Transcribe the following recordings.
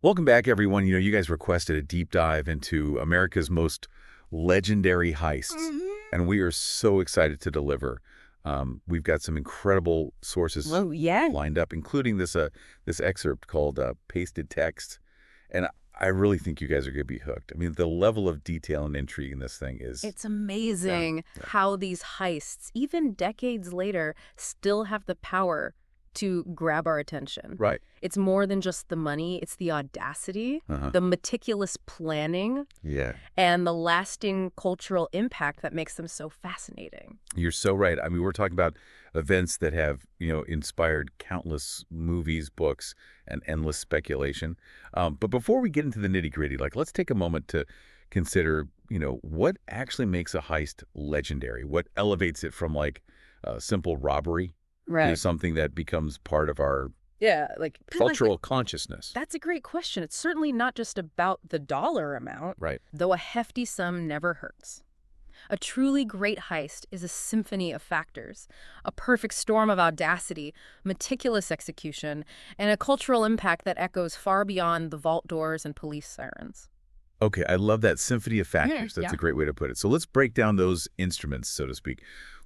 Welcome back, everyone. You guys requested a deep dive into America's most legendary heists, and we are so excited to deliver. We've got some incredible sources Oh, yeah. lined up, including this excerpt called "Pasted Text," and I really think you guys are going to be hooked. I mean, the level of detail and intrigue in this thing is It's amazing how these heists, even decades later, still have the power to grab our attention. right. It's more than just the money, it's the audacity, Uh-huh. the meticulous planning, Yeah, and the lasting cultural impact that makes them so fascinating. you're so right. I mean, we're talking about events that have, inspired countless movies, books, and endless speculation. But before we get into the nitty-gritty, let's take a moment to consider, what actually makes a heist legendary? What elevates it from, simple robbery to something that becomes part of our Yeah, cultural consciousness? that's a great question. It's certainly not just about the dollar amount, Right. though a hefty sum never hurts. A truly great heist is a symphony of factors, a perfect storm of audacity, meticulous execution, and a cultural impact that echoes far beyond the vault doors and police sirens. Okay, I love that symphony of factors. That's Yeah. a great way to put it. So let's break down those instruments, so to speak.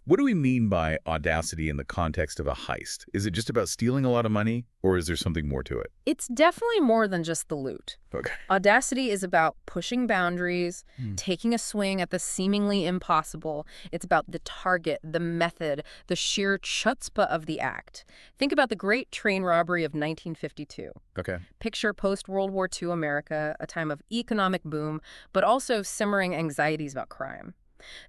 What do we mean by audacity in the context of a heist? Is it just about stealing a lot of money, or is there something more to it? It's definitely more than just the loot. Okay. Audacity is about pushing boundaries, Hmm. taking a swing at the seemingly impossible. It's about the target, the method, the sheer chutzpah of the act. Think about the Great Train Robbery of 1952. Okay. Picture post-World War II America, a time of economic boom, but also simmering anxieties about crime.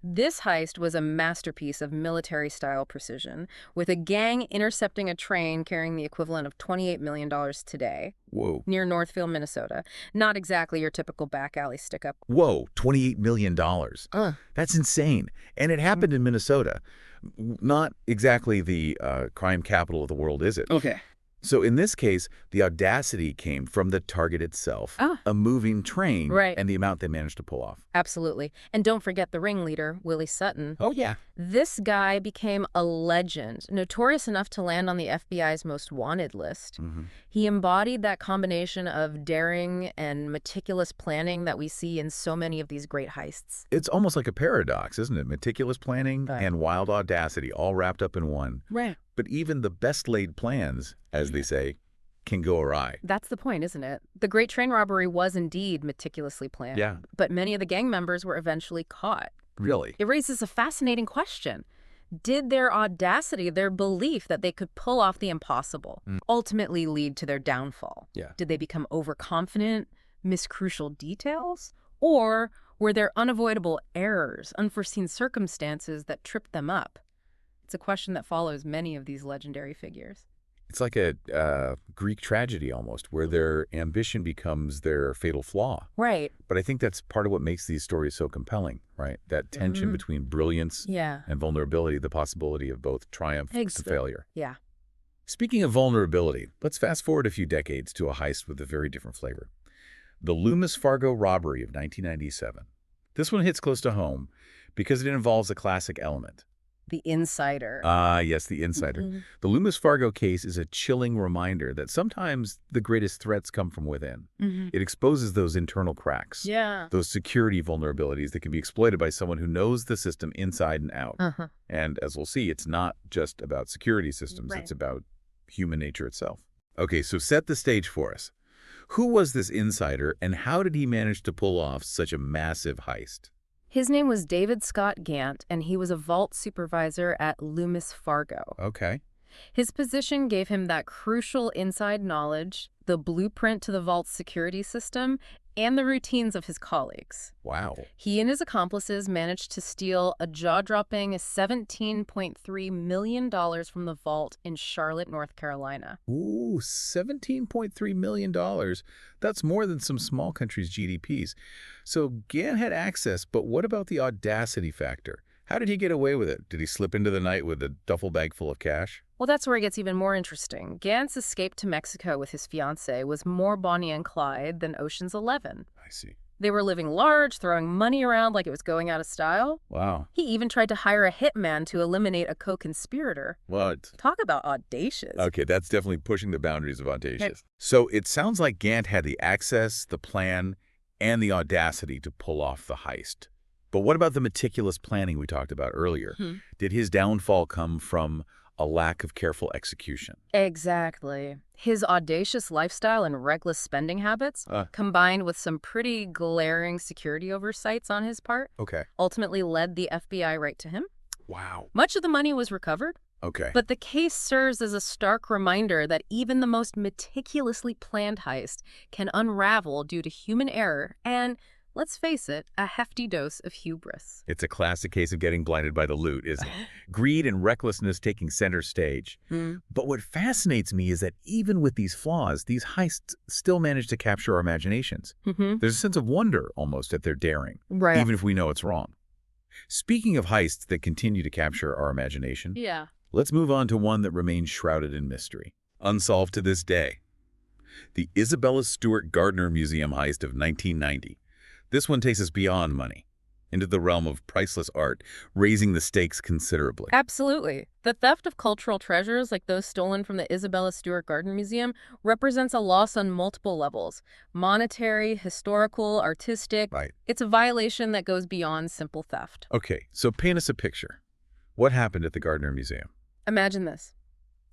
This heist was a masterpiece of military-style precision, with a gang intercepting a train carrying the equivalent of $28 million today, Whoa. near Northfield, Minnesota. Not exactly your typical back alley stick-up. Whoa, $28 million. Uh. That's insane. And it happened in Minnesota. Not exactly the crime capital of the world, is it? Okay. So in this case, the audacity came from the target itself, Ah. a moving train, Right. and the amount they managed to pull off. Absolutely. And don't forget the ringleader, Willie Sutton. Oh, yeah. This guy became a legend, notorious enough to land on the FBI's most wanted list. He embodied that combination of daring and meticulous planning that we see in so many of these great heists. It's almost like a paradox, isn't it? Meticulous planning Right. and wild audacity all wrapped up in one. Right. But even the best laid plans, as they say, can go awry. That's the point, isn't it? The Great Train Robbery was indeed meticulously planned. Yeah. But many of the gang members were eventually caught. Really? It raises a fascinating question. Did their audacity, their belief that they could pull off the impossible, ultimately lead to their downfall? Yeah. Did they become overconfident, miss crucial details? Or were there unavoidable errors, unforeseen circumstances that tripped them up? It's a question that follows many of these legendary figures. It's like a Greek tragedy almost, where their ambition becomes their fatal flaw. Right. But I think that's part of what makes these stories so compelling, right? That tension between brilliance Yeah. and vulnerability, the possibility of both triumph and failure. Yeah. Speaking of vulnerability, let's fast forward a few decades to a heist with a very different flavor. The Loomis Fargo Robbery of 1997. This one hits close to home because it involves a classic element. The insider. Ah, yes, the insider. The Loomis Fargo case is a chilling reminder that sometimes the greatest threats come from within. It exposes those internal cracks, Yeah. those security vulnerabilities that can be exploited by someone who knows the system inside and out. And as we'll see, it's not just about security systems, Right. it's about human nature itself. Okay, so set the stage for us. Who was this insider, and how did he manage to pull off such a massive heist? His name was David Scott Ghantt, and he was a vault supervisor at Loomis Fargo. Okay. His position gave him that crucial inside knowledge, the blueprint to the vault's security system, and the routines of his colleagues. Wow. He and his accomplices managed to steal a jaw-dropping $17.3 million from the vault in Charlotte, North Carolina. Ooh, $17.3 million. That's more than some small countries' GDPs. So Gant had access, but what about the audacity factor? How did he get away with it? Did he slip into the night with a duffel bag full of cash? Well, that's where it gets even more interesting. Gantt's escape to Mexico with his fiancée was more Bonnie and Clyde than Ocean's 11. I see. They were living large, throwing money around like it was going out of style. Wow. He even tried to hire a hitman to eliminate a co-conspirator. What? Talk about audacious. Okay, that's definitely pushing the boundaries of audacious. So it sounds like Ghantt had the access, the plan, and the audacity to pull off the heist. But what about the meticulous planning we talked about earlier? Did his downfall come from a lack of careful execution? Exactly. His audacious lifestyle and reckless spending habits, combined with some pretty glaring security oversights on his part, Okay. ultimately led the FBI right to him. Wow. Much of the money was recovered, Okay. but the case serves as a stark reminder that even the most meticulously planned heist can unravel due to human error and, let's face it, a hefty dose of hubris. It's a classic case of getting blinded by the loot, isn't it? Greed and recklessness taking center stage. But what fascinates me is that even with these flaws, these heists still manage to capture our imaginations. There's a sense of wonder almost at their daring, Right. even if we know it's wrong. Speaking of heists that continue to capture our imagination, Yeah. let's move on to one that remains shrouded in mystery, unsolved to this day. The Isabella Stewart Gardner Museum heist of 1990. This one takes us beyond money, into the realm of priceless art, raising the stakes considerably. Absolutely. The theft of cultural treasures like those stolen from the Isabella Stewart Gardner Museum represents a loss on multiple levels. Monetary, historical, artistic. Right. It's a violation that goes beyond simple theft. Okay, so paint us a picture. What happened at the Gardner Museum? Imagine this.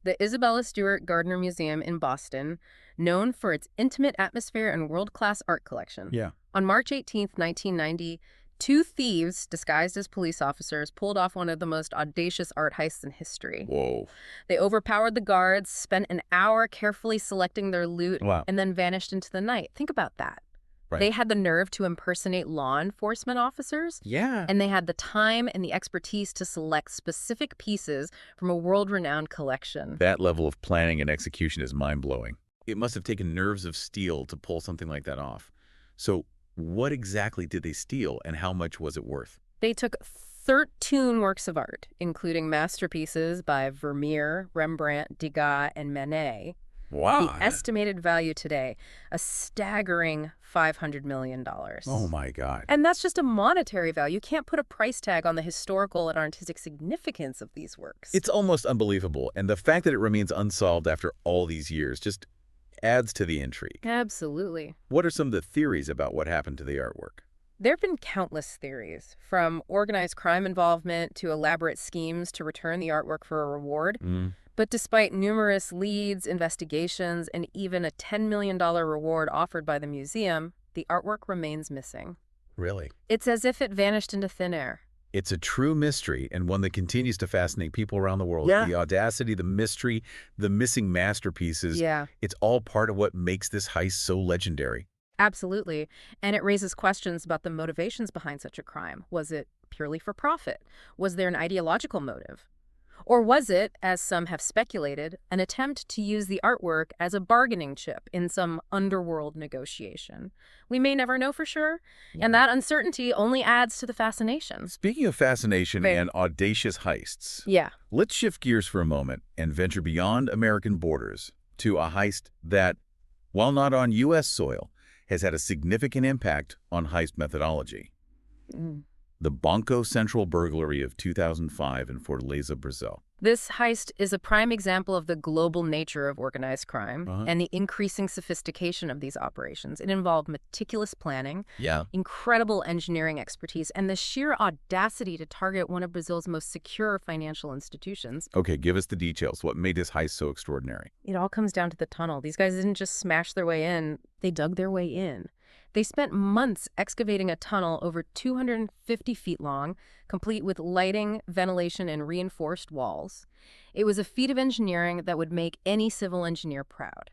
The Isabella Stewart Gardner Museum in Boston, known for its intimate atmosphere and world-class art collection. Yeah. On March 18, 1990, two thieves, disguised as police officers, pulled off one of the most audacious art heists in history. Whoa. They overpowered the guards, spent an hour carefully selecting their loot, Wow. and then vanished into the night. Think about that. Right. They had the nerve to impersonate law enforcement officers, Yeah. and they had the time and the expertise to select specific pieces from a world-renowned collection. That level of planning and execution is mind-blowing. It must have taken nerves of steel to pull something like that off. So what exactly did they steal, and how much was it worth? They took 13 works of art, including masterpieces by Vermeer, Rembrandt, Degas, and Manet. Wow. The estimated value today, a staggering $500 million. Oh, my God. And that's just a monetary value. You can't put a price tag on the historical and artistic significance of these works. It's almost unbelievable, and the fact that it remains unsolved after all these years just adds to the intrigue. Absolutely. What are some of the theories about what happened to the artwork? There have been countless theories, from organized crime involvement to elaborate schemes to return the artwork for a reward. But despite numerous leads, investigations, and even a $10 million reward offered by the museum, the artwork remains missing. Really? It's as if it vanished into thin air. It's a true mystery, and one that continues to fascinate people around the world. Yeah. The audacity, the mystery, the missing masterpieces. Yeah. It's all part of what makes this heist so legendary. Absolutely. And it raises questions about the motivations behind such a crime. Was it purely for profit? Was there an ideological motive? Or was it, as some have speculated, an attempt to use the artwork as a bargaining chip in some underworld negotiation? We may never know for sure, and that uncertainty only adds to the fascination. Speaking of fascination Right. and audacious heists, Yeah. let's shift gears for a moment and venture beyond American borders to a heist that, while not on U.S. soil, has had a significant impact on heist methodology. The Banco Central burglary of 2005 in Fortaleza, Brazil. This heist is a prime example of the global nature of organized crime and the increasing sophistication of these operations. It involved meticulous planning, Yeah. incredible engineering expertise, and the sheer audacity to target one of Brazil's most secure financial institutions. Okay, give us the details. What made this heist so extraordinary? It all comes down to the tunnel. These guys didn't just smash their way in, they dug their way in. They spent months excavating a tunnel over 250 feet long, complete with lighting, ventilation, and reinforced walls. It was a feat of engineering that would make any civil engineer proud.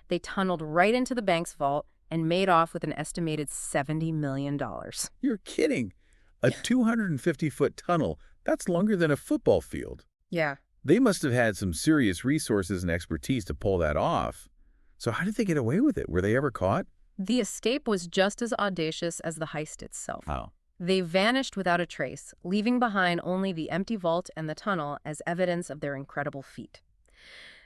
They tunneled right into the bank's vault and made off with an estimated $70 million. You're kidding. A 250-foot tunnel, that's longer than a football field. Yeah. They must have had some serious resources and expertise to pull that off. So how did they get away with it? Were they ever caught? The escape was just as audacious as the heist itself. How? They vanished without a trace, leaving behind only the empty vault and the tunnel as evidence of their incredible feat.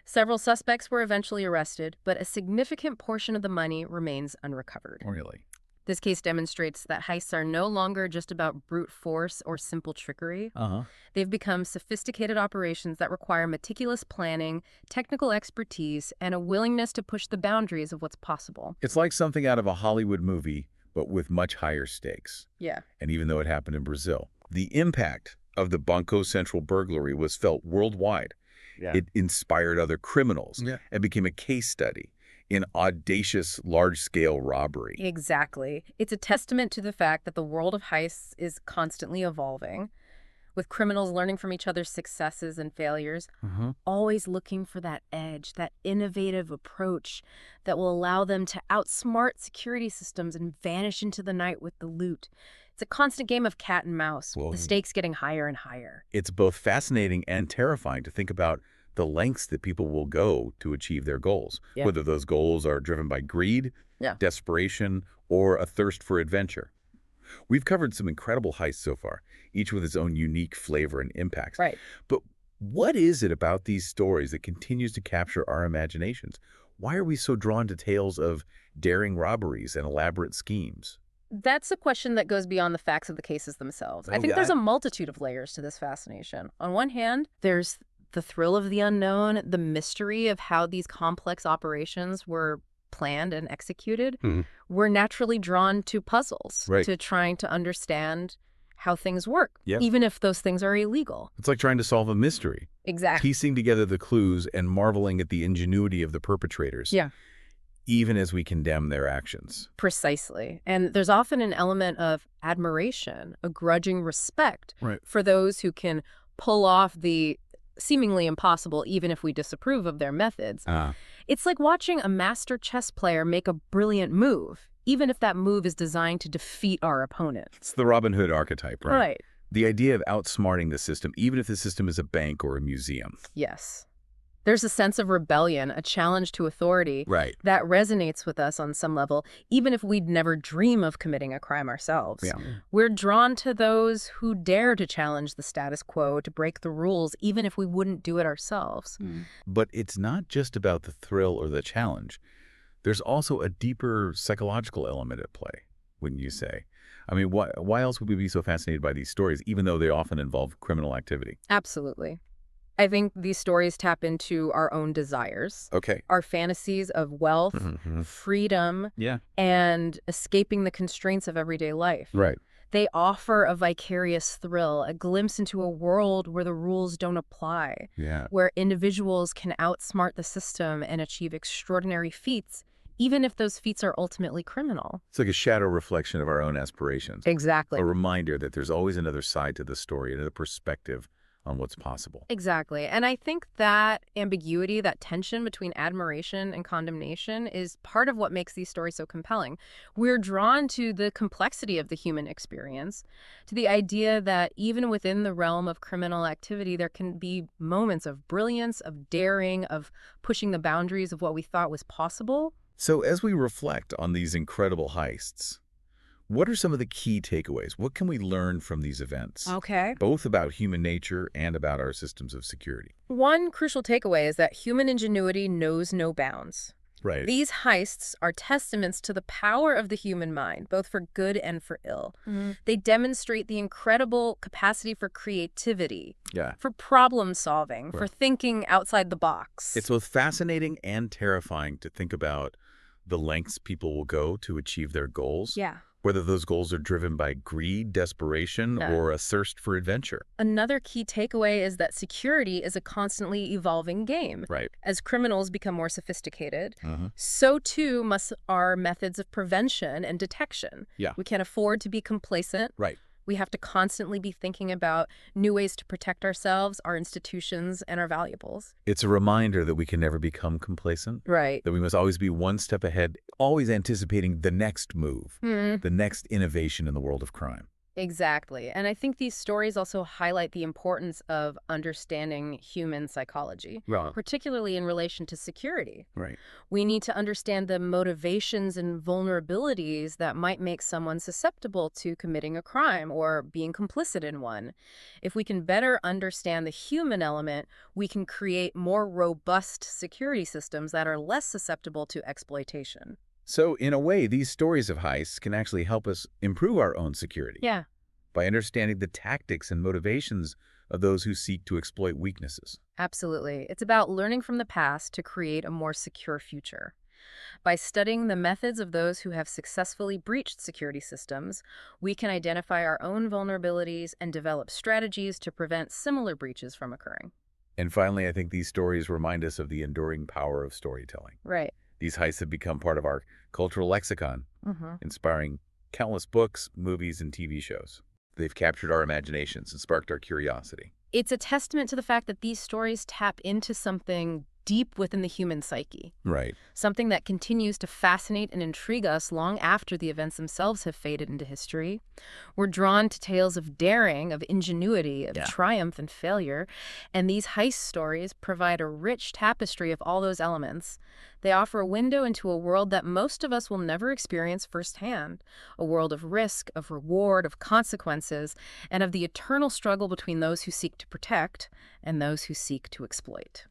Several suspects were eventually arrested, but a significant portion of the money remains unrecovered. Really? This case demonstrates that heists are no longer just about brute force or simple trickery. Uh-huh. They've become sophisticated operations that require meticulous planning, technical expertise, and a willingness to push the boundaries of what's possible. It's like something out of a Hollywood movie, but with much higher stakes. Yeah. And even though it happened in Brazil, the impact of the Banco Central burglary was felt worldwide. Yeah. It inspired other criminals Yeah. and became a case study in audacious, large-scale robbery. Exactly. It's a testament to the fact that the world of heists is constantly evolving, with criminals learning from each other's successes and failures, always looking for that edge, that innovative approach that will allow them to outsmart security systems and vanish into the night with the loot. It's a constant game of cat and mouse, with the stakes getting higher and higher. It's both fascinating and terrifying to think about the lengths that people will go to achieve their goals, Yeah. whether those goals are driven by greed, desperation, or a thirst for adventure. We've covered some incredible heists so far, each with its own unique flavor and impact. Right. But what is it about these stories that continues to capture our imaginations? Why are we so drawn to tales of daring robberies and elaborate schemes? That's a question that goes beyond the facts of the cases themselves. I think there's a multitude of layers to this fascination. On one hand, there's the thrill of the unknown, the mystery of how these complex operations were planned and executed. We're naturally drawn to puzzles, to trying to understand how things work, even if those things are illegal. It's like trying to solve a mystery. Exactly. Piecing together the clues and marveling at the ingenuity of the perpetrators. Yeah. Even as we condemn their actions. Precisely. And there's often an element of admiration, a grudging respect for those who can pull off the seemingly impossible, even if we disapprove of their methods. It's like watching a master chess player make a brilliant move, even if that move is designed to defeat our opponent. It's the Robin Hood archetype, right? Right. The idea of outsmarting the system, even if the system is a bank or a museum. Yes. There's a sense of rebellion, a challenge to authority that resonates with us on some level, even if we'd never dream of committing a crime ourselves. We're drawn to those who dare to challenge the status quo, to break the rules, even if we wouldn't do it ourselves. But it's not just about the thrill or the challenge. There's also a deeper psychological element at play, wouldn't you say? I mean, why else would we be so fascinated by these stories, even though they often involve criminal activity? Absolutely. I think these stories tap into our own desires, our fantasies of wealth, freedom, and escaping the constraints of everyday life. They offer a vicarious thrill, a glimpse into a world where the rules don't apply, where individuals can outsmart the system and achieve extraordinary feats, even if those feats are ultimately criminal. It's like a shadow reflection of our own aspirations. Exactly. A reminder that there's always another side to the story, another perspective on what's possible. Exactly. And I think that ambiguity, that tension between admiration and condemnation is part of what makes these stories so compelling. We're drawn to the complexity of the human experience, to the idea that even within the realm of criminal activity, there can be moments of brilliance, of daring, of pushing the boundaries of what we thought was possible. So as we reflect on these incredible heists, what are some of the key takeaways? What can we learn from these events? Both about human nature and about our systems of security. One crucial takeaway is that human ingenuity knows no bounds. These heists are testaments to the power of the human mind, both for good and for ill. They demonstrate the incredible capacity for creativity, for problem solving, for thinking outside the box. It's both fascinating and terrifying to think about the lengths people will go to achieve their goals. Whether those goals are driven by greed, desperation, or a thirst for adventure. Another key takeaway is that security is a constantly evolving game. As criminals become more sophisticated, so too must our methods of prevention and detection. We can't afford to be complacent. We have to constantly be thinking about new ways to protect ourselves, our institutions, and our valuables. It's a reminder that we can never become complacent. That we must always be one step ahead, always anticipating the next move, the next innovation in the world of crime. Exactly. And I think these stories also highlight the importance of understanding human psychology, particularly in relation to security. We need to understand the motivations and vulnerabilities that might make someone susceptible to committing a crime or being complicit in one. If we can better understand the human element, we can create more robust security systems that are less susceptible to exploitation. So, in a way, these stories of heists can actually help us improve our own security Yeah, by understanding the tactics and motivations of those who seek to exploit weaknesses. absolutely. It's about learning from the past to create a more secure future. By studying the methods of those who have successfully breached security systems, we can identify our own vulnerabilities and develop strategies to prevent similar breaches from occurring. And finally, I think these stories remind us of the enduring power of storytelling. Right. These heists have become part of our cultural lexicon, Hmm. inspiring countless books, movies, and TV shows. They've captured our imaginations and sparked our curiosity. It's a testament to the fact that these stories tap into something deep within the human psyche, Right. something that continues to fascinate and intrigue us long after the events themselves have faded into history. We're drawn to tales of daring, of ingenuity, of Yeah. triumph and failure, and these heist stories provide a rich tapestry of all those elements. They offer a window into a world that most of us will never experience firsthand, a world of risk, of reward, of consequences, and of the eternal struggle between those who seek to protect and those who seek to exploit.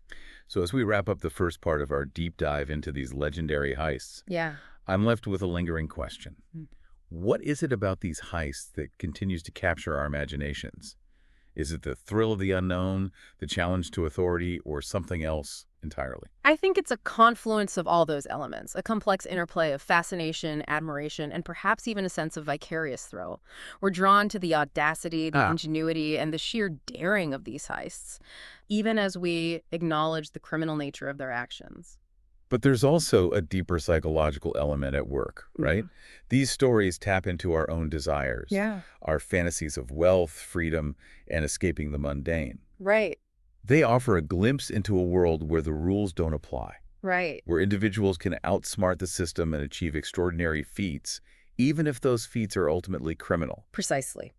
So as we wrap up the first part of our deep dive into these legendary heists, Yeah. I'm left with a lingering question. Mm. What is it about these heists that continues to capture our imaginations? Is it the thrill of the unknown, the challenge to authority, or something else entirely? I think it's a confluence of all those elements, a complex interplay of fascination, admiration, and perhaps even a sense of vicarious thrill. We're drawn to the audacity, the Ah, ingenuity, and the sheer daring of these heists, even as we acknowledge the criminal nature of their actions. but there's also a deeper psychological element at work, right? Mhm. These stories tap into our own desires, Yeah. our fantasies of wealth, freedom, and escaping the mundane. Right, They offer a glimpse into a world where the rules don't apply, right. where individuals can outsmart the system and achieve extraordinary feats, even if those feats are ultimately criminal. Precisely.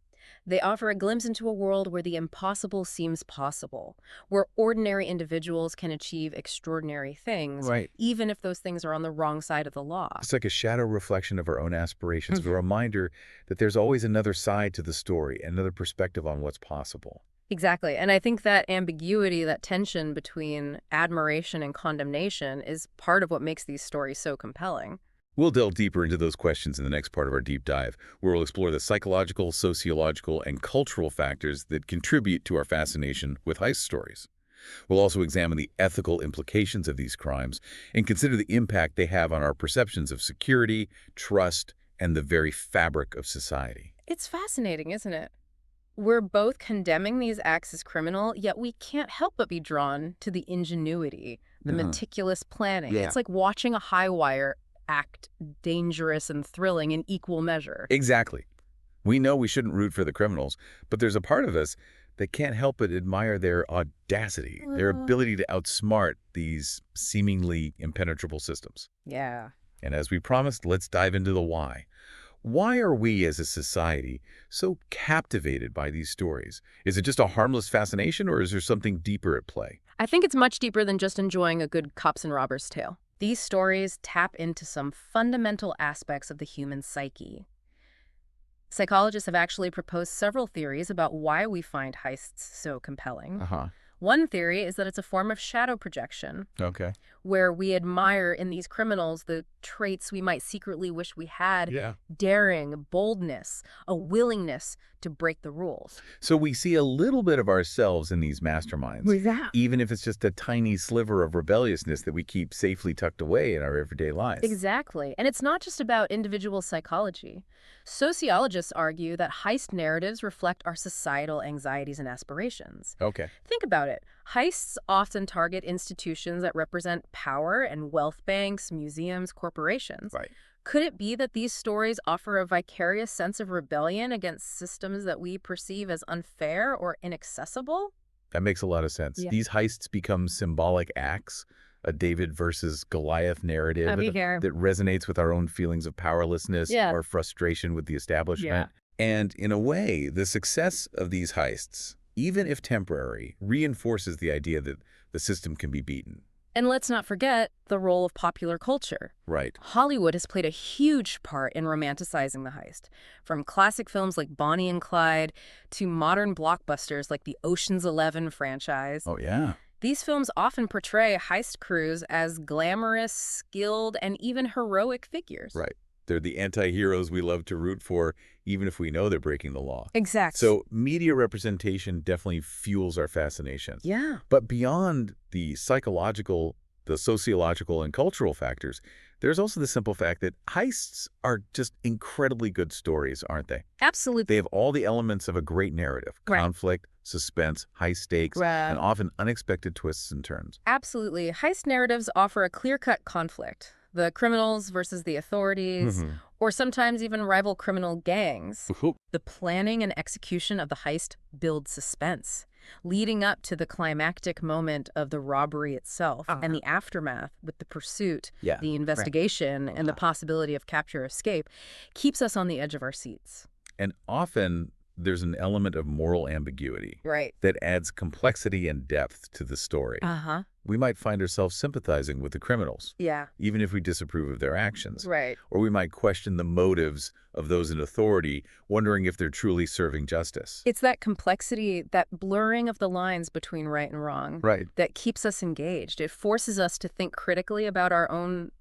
They offer a glimpse into a world where the impossible seems possible, where ordinary individuals can achieve extraordinary things, Right. even if those things are on the wrong side of the law. It's like a shadow reflection of our own aspirations, a Mhm. reminder that there's always another side to the story, another perspective on what's possible. Exactly. And I think that ambiguity, that tension between admiration and condemnation is part of what makes these stories so compelling. We'll delve deeper into those questions in the next part of our deep dive, where we'll explore the psychological, sociological, and cultural factors that contribute to our fascination with heist stories. We'll also examine the ethical implications of these crimes and consider the impact they have on our perceptions of security, trust, and the very fabric of society. It's fascinating, isn't it? We're both condemning these acts as criminal, yet we can't help but be drawn to the ingenuity, the Uh-huh. meticulous planning. Yeah. It's like watching a high wire act dangerous and thrilling in equal measure. Exactly. We know we shouldn't root for the criminals, but there's a part of us that can't help but admire their audacity, their Uh, ability to outsmart these seemingly impenetrable systems. yeah. And as we promised, let's dive into the why. Why are we as a society so captivated by these stories? Is it just a harmless fascination, or is there something deeper at play? I think it's much deeper than just enjoying a good cops and robbers tale. These stories tap into some fundamental aspects of the human psyche. Psychologists have actually proposed several theories about why we find heists so compelling. Uh-huh. One theory is that it's a form of shadow projection, Okay. where we admire in these criminals the traits we might secretly wish we had: Yeah. daring, boldness, a willingness to break the rules. So we see a little bit of ourselves in these masterminds, That? even if it's just a tiny sliver of rebelliousness that we keep safely tucked away in our everyday lives. Exactly. And it's not just about individual psychology. Sociologists argue that heist narratives reflect our societal anxieties and aspirations. Okay. Think about it. Heists often target institutions that represent power and wealth banks, museums, corporations. Right. Could it be that these stories offer a vicarious sense of rebellion against systems that we perceive as unfair or inaccessible? That makes a lot of sense. Yeah. These heists become symbolic acts, a David versus Goliath narrative here. that resonates with our own feelings of powerlessness Yeah. or frustration with the establishment. And in a way, the success of these heists, even if temporary, reinforces the idea that the system can be beaten. And let's not forget the role of popular culture. Right. Hollywood has played a huge part in romanticizing the heist, from classic films like Bonnie and Clyde to modern blockbusters like the Ocean's 11 franchise. Oh, yeah. These films often portray heist crews as glamorous, skilled, and even heroic figures. Right. They're the anti-heroes we love to root for, even if we know they're breaking the law. Exact. So media representation definitely fuels our fascination. Yeah. But beyond the psychological, the sociological, and cultural factors, there's also the simple fact that heists are just incredibly good stories, aren't they? Absolutely. They have all the elements of a great narrative: Right. conflict, suspense, high stakes, and often unexpected twists and turns. Absolutely. Heist narratives offer a clear-cut conflict. The criminals versus the authorities, or sometimes even rival criminal gangs. The planning and execution of the heist build suspense, leading up to the climactic moment of the robbery itself and the aftermath with the pursuit, the investigation, and the possibility of capture or escape keeps us on the edge of our seats. And often there's an element of moral ambiguity that adds complexity and depth to the story. We might find ourselves sympathizing with the criminals, even if we disapprove of their actions. Or we might question the motives of those in authority, wondering if they're truly serving justice. It's that complexity, that blurring of the lines between right and wrong, that keeps us engaged. It forces us to think critically about our own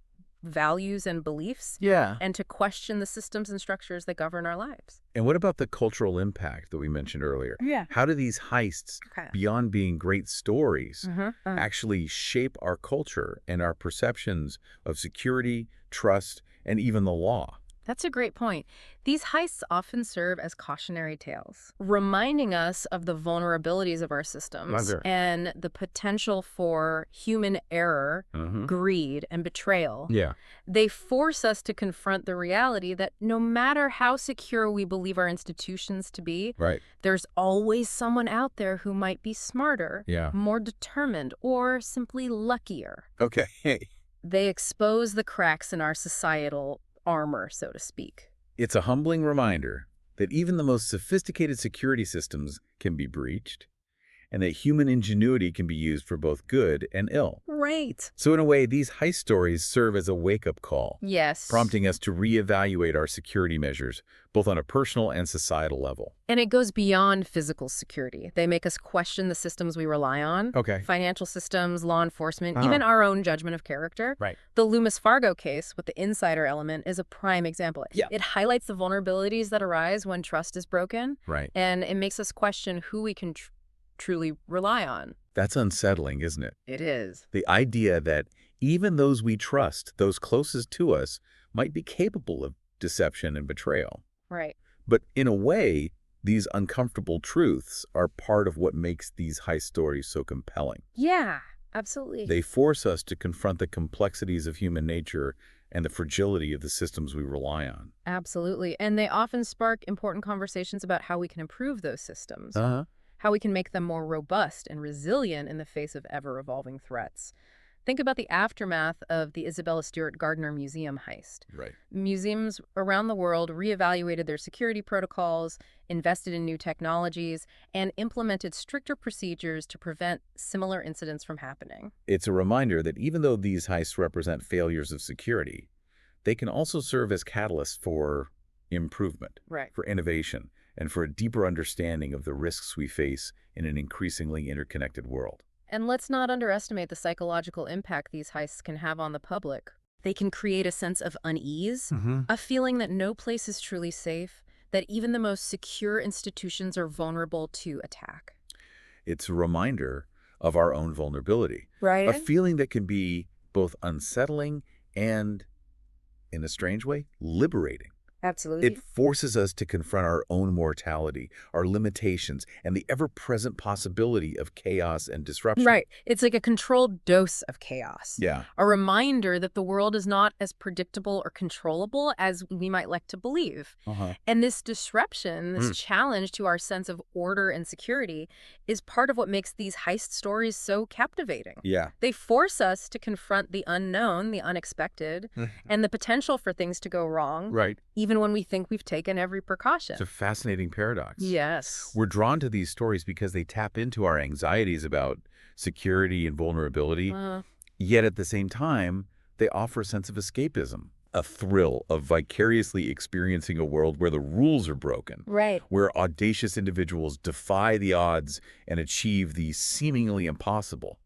values and beliefs, and to question the systems and structures that govern our lives. And what about the cultural impact that we mentioned earlier? How do these heists, beyond being great stories, actually shape our culture and our perceptions of security, trust, and even the law? That's a great point. These heists often serve as cautionary tales, reminding us of the vulnerabilities of our systems and the potential for human error, greed, and betrayal. They force us to confront the reality that no matter how secure we believe our institutions to be, there's always someone out there who might be smarter, more determined, or simply luckier. They expose the cracks in our societal armor, so to speak. It's a humbling reminder that even the most sophisticated security systems can be breached, and that human ingenuity can be used for both good and ill. So in a way, these heist stories serve as a wake-up call, prompting us to reevaluate our security measures, both on a personal and societal level. And it goes beyond physical security. They make us question the systems we rely on, financial systems, law enforcement, even our own judgment of character. The Loomis Fargo case with the insider element is a prime example. It highlights the vulnerabilities that arise when trust is broken, and it makes us question who we can truly rely on. That's unsettling, isn't it? It is. The idea that even those we trust, those closest to us, might be capable of deception and betrayal. But in a way, these uncomfortable truths are part of what makes these heist stories so compelling. Absolutely. They force us to confront the complexities of human nature and the fragility of the systems we rely on. Absolutely. And they often spark important conversations about how we can improve those systems. How we can make them more robust and resilient in the face of ever-evolving threats. Think about the aftermath of the Isabella Stewart Gardner Museum heist. Museums around the world reevaluated their security protocols, invested in new technologies, and implemented stricter procedures to prevent similar incidents from happening. It's a reminder that even though these heists represent failures of security, they can also serve as catalysts for improvement, for innovation, and for a deeper understanding of the risks we face in an increasingly interconnected world. And let's not underestimate the psychological impact these heists can have on the public. They can create a sense of unease, a feeling that no place is truly safe, that even the most secure institutions are vulnerable to attack. It's a reminder of our own vulnerability, a feeling that can be both unsettling and, in a strange way, liberating. Absolutely. It forces us to confront our own mortality, our limitations, and the ever-present possibility of chaos and disruption. It's like a controlled dose of chaos. A reminder that the world is not as predictable or controllable as we might like to believe. And this disruption, this challenge to our sense of order and security is part of what makes these heist stories so captivating. They force us to confront the unknown, the unexpected, and the potential for things to go wrong. Even when we think we've taken every precaution. It's a fascinating paradox. Yes. We're drawn to these stories because they tap into our anxieties about security and vulnerability, yet at the same time, they offer a sense of escapism, a thrill of vicariously experiencing a world where the rules are broken, where audacious individuals defy the odds and achieve the seemingly impossible.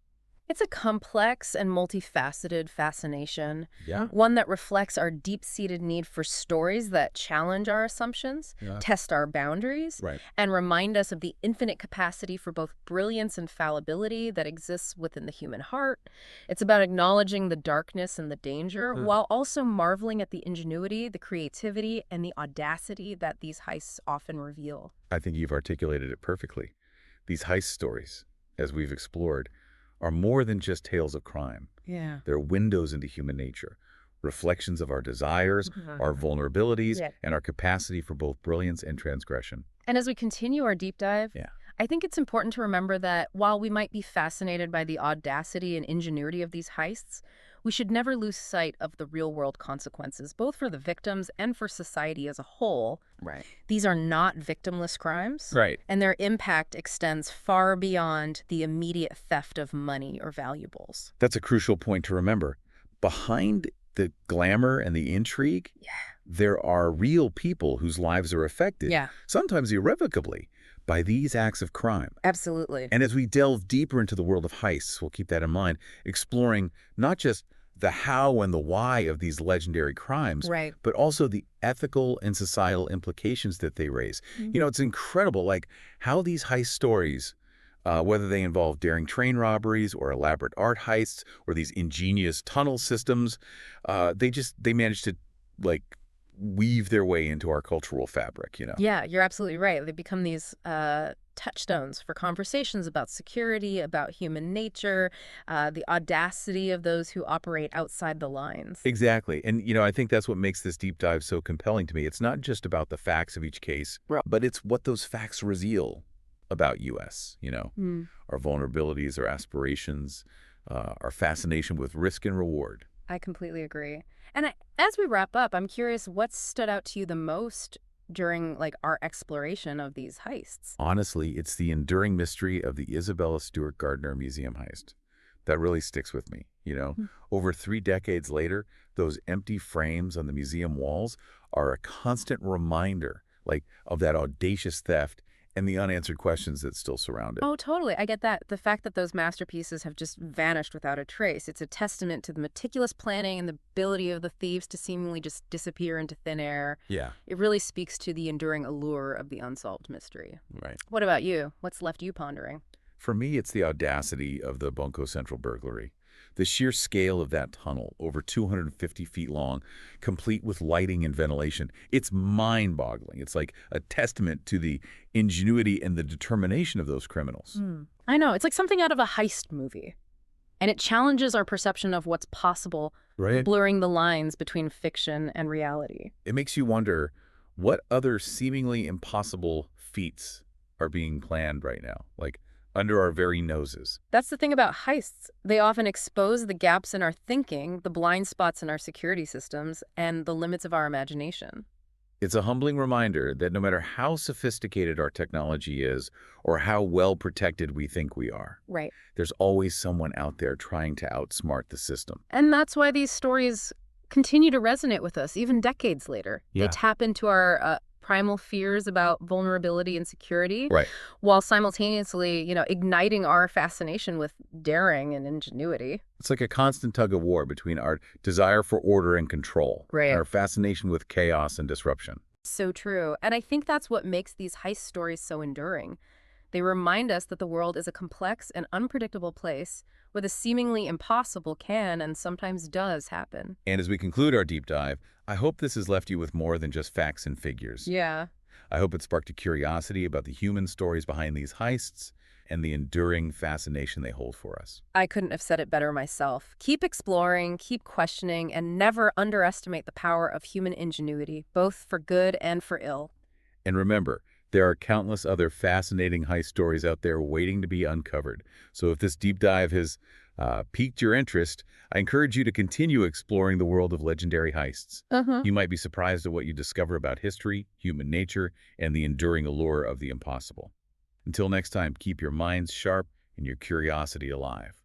It's a complex and multifaceted fascination, Yeah. one that reflects our deep-seated need for stories that challenge our assumptions, Yeah. test our boundaries, Right. and remind us of the infinite capacity for both brilliance and fallibility that exists within the human heart. It's about acknowledging the darkness and the danger, while also marveling at the ingenuity, the creativity, and the audacity that these heists often reveal. I think you've articulated it perfectly. These heist stories, as we've explored, are more than just tales of crime. Yeah. They're windows into human nature, reflections of our desires, our vulnerabilities, Yeah. and our capacity for both brilliance and transgression. And as we continue our deep dive, Yeah. I think it's important to remember that while we might be fascinated by the audacity and ingenuity of these heists, we should never lose sight of the real-world consequences, both for the victims and for society as a whole. Right. These are not victimless crimes, Right. and their impact extends far beyond the immediate theft of money or valuables. That's a crucial point to remember. Behind the glamour and the intrigue, Yeah. there are real people whose lives are affected, Yeah, sometimes irrevocably, by these acts of crime. absolutely. And as we delve deeper into the world of heists, we'll keep that in mind, exploring not just the how and the why of these legendary crimes, Right. but also the ethical and societal implications that they raise. Mhm. You know, it's incredible, like how these heist stories, whether they involve daring train robberies or elaborate art heists or these ingenious tunnel systems, they manage to like weave their way into our cultural fabric, you know? Yeah, you're absolutely right. They become these touchstones for conversations about security, about human nature, the audacity of those who operate outside the lines. Exactly. And, you know, I think that's what makes this deep dive so compelling to me. It's not just about the facts of each case, Right. but it's what those facts reveal about U.S., you know, Hmm. our vulnerabilities, our aspirations, our fascination with risk and reward. I completely agree. And as we wrap up, I'm curious what stood out to you the most during our exploration of these heists. Honestly, it's the enduring mystery of the Isabella Stewart Gardner Museum heist that really sticks with me, you know. Hmm. Over 3 decades later, those empty frames on the museum walls are a constant reminder, like, of that audacious theft and the unanswered questions that still surround it. Oh, totally. I get that. The fact that those masterpieces have just vanished without a trace, it's a testament to the meticulous planning and the ability of the thieves to seemingly just disappear into thin air. Yeah, It really speaks to the enduring allure of the unsolved mystery. right. What about you? What's left you pondering? For me, it's the audacity of the Bunko Central burglary. The sheer scale of that tunnel, over 250 feet long, complete with lighting and ventilation, it's mind-boggling. It's like a testament to the ingenuity and the determination of those criminals. I know. It's like something out of a heist movie. And it challenges our perception of what's possible, Right? blurring the lines between fiction and reality. It makes you wonder what other seemingly impossible feats are being planned right now, like under our very noses. That's the thing about heists. They often expose the gaps in our thinking, the blind spots in our security systems, and the limits of our imagination. It's a humbling reminder that no matter how sophisticated our technology is or how well protected we think we are, Right. there's always someone out there trying to outsmart the system. And that's why these stories continue to resonate with us, even decades later. Yeah. They tap into our primal fears about vulnerability and security, Right. while simultaneously, igniting our fascination with daring and ingenuity. It's like a constant tug of war between our desire for order and control Right. and our fascination with chaos and disruption. So true. And I think that's what makes these heist stories so enduring. They remind us that the world is a complex and unpredictable place where the seemingly impossible can and sometimes does happen. And as we conclude our deep dive, I hope this has left you with more than just facts and figures. Yeah. I hope it sparked a curiosity about the human stories behind these heists and the enduring fascination they hold for us. I couldn't have said it better myself. Keep exploring, keep questioning, and never underestimate the power of human ingenuity, both for good and for ill. And remember, there are countless other fascinating heist stories out there waiting to be uncovered. So if this deep dive has piqued your interest, I encourage you to continue exploring the world of legendary heists. Uh-huh. You might be surprised at what you discover about history, human nature, and the enduring allure of the impossible. Until next time, keep your minds sharp and your curiosity alive.